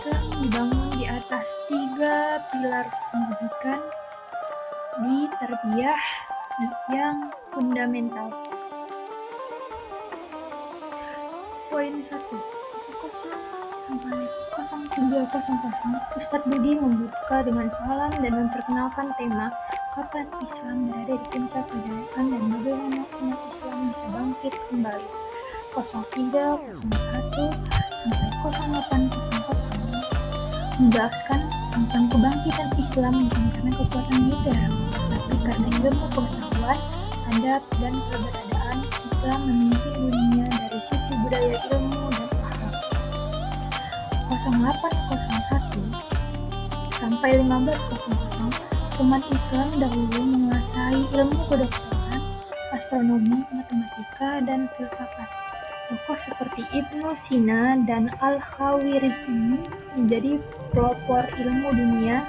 Islam dibangun di atas 3 pilar pendidikan di tarbiyah yang fundamental. Poin 1, 00 sampai 0300, Ustadz Budi membuka dengan salam dan memperkenalkan tema kapan Islam berada di puncak kejayaan dan bagaimana umat Islam bisa bangkit kembali. 0301 sampai 0800 menjelaskan tentang kebangkitan Islam bukan karena kekuatan militer, tapi karena ilmu pengetahuan, adab, dan keberadaan Islam memimpin dunia dari sisi budaya, ilmu, dan akhlak. 0801 sampai 1500 umat Islam dahulu menguasai ilmu kedokteran, astronomi, matematika, dan filsafat. Tokoh seperti Ibnu Sina dan Al-Khawarizmi menjadi pelopor ilmu dunia.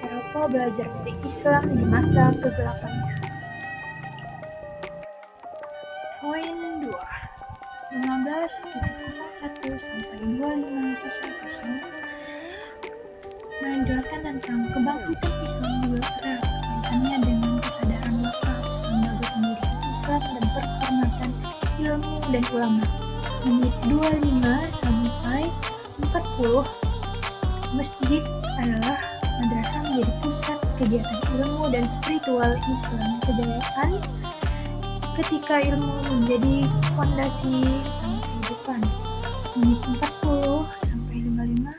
Eropa belajar dari Islam di masa kegelapannya. Poin 2, 15.01 sampai 2500 menjelaskan tentang kebangkitan Islam di erat kaitannya dengan kesadaran wakaf, lembaga pendidikan Islam, dan penghormatan ilmu dan ulama. Menit 25 sampai 40, masjid adalah madrasah menjadi pusat kegiatan ilmu dan spiritual Islam kejayaan ketika ilmu menjadi fondasi utama kehidupan. Menit 40 sampai 55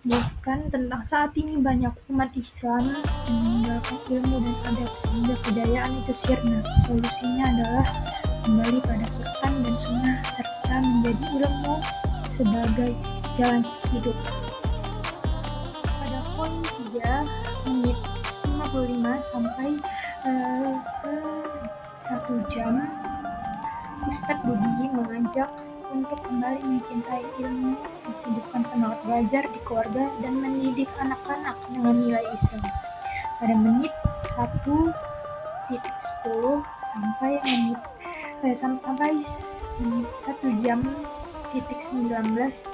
menjelaskan tentang saat ini banyak umat Islam meninggalkan ilmu dan adab sehingga kejayaan itu sirna. Solusinya adalah kembali pada Quran dan Sunnah serta menjadi ilmu sebagai jalan hidup. Pada poin 3, menit 55 sampai 1 jam, Ustadz Budi mengajak untuk kembali mencintai ilmu, menghidupkan semangat belajar di keluarga, dan mendidik anak-anak dengan nilai Islam. Pada menit 1:10 sampai menit 1 jam titik 19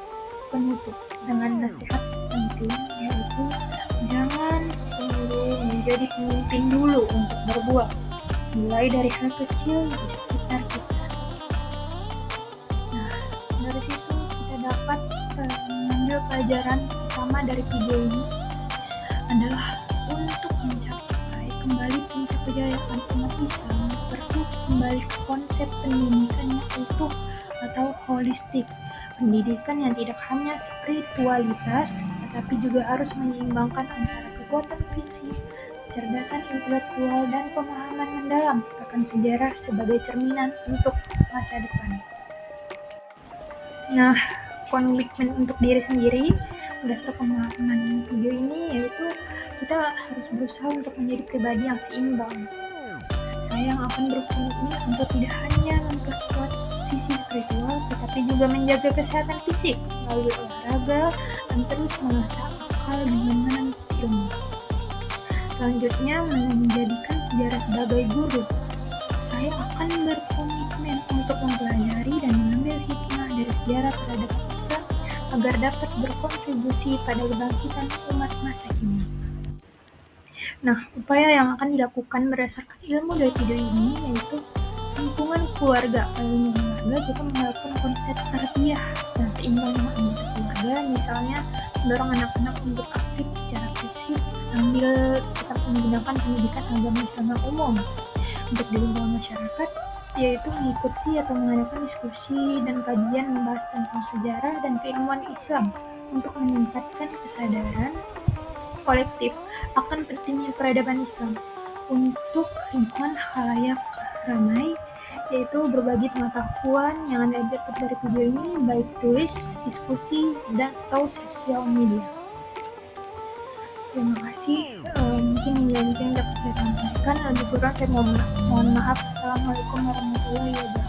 penutup dengan nasihat penting, yaitu jangan tunggu menjadi pemimpin dulu untuk berbuat, mulai dari hal kecil di sekitar kita. Nah, dari situ kita dapat mengambil pelajaran utama dari video ini adalah untuk mencapai kembali puncak kejayaan umat Islam perlu kembali ke konsep pendidikan yang utuh atau holistik. Pendidikan yang tidak hanya spiritualitas, tetapi juga harus menyeimbangkan antara kekuatan fisik, kecerdasan intelektual, dan pemahaman mendalam akan sejarah sebagai cerminan untuk masa depan. Nah, komitmen untuk diri sendiri berdasarkan pemahaman video ini yaitu kita harus berusaha untuk menjadi pribadi yang seimbang. Saya yang akan berkomitmen untuk tidak hanya memperkuat sisi spiritual, tetapi juga menjaga kesehatan fisik melalui olahraga dan terus mengasah akal dengan menuntut ilmu. Selanjutnya, menjadikan sejarah sebagai guru. Saya akan berkomitmen untuk mempelajari dan mengambil hikmah dari sejarah peradaban Islam agar dapat berkontribusi pada kebangkitan umat masa kini. Nah, upaya yang akan dilakukan berdasarkan ilmu dari video ini yaitu lingkungan keluarga. Pada lingkungan keluarga kita menerapkan konsep tarbiyah yang seimbang dengan anggota keluarga, misalnya mendorong anak-anak untuk aktif secara fisik sambil tetap menggunakan pendidikan agama Islam yang umum. Untuk di lingkungan masyarakat, yaitu mengikuti atau mengadakan diskusi dan kajian membahas tentang sejarah dan keilmuan Islam untuk meningkatkan kesadaran kolektif akan pentingnya peradaban Islam. Untuk lingkungan khalayak ramai, yaitu berbagi pengetahuan yang Anda dapat dari video ini, baik tulis, diskusi, dan atau sosial media. Terima kasih. Mungkin ini yang dapat saya sampaikan. Lebih kurang saya mohon maaf. Assalamualaikum warahmatullahi wabarakatuh.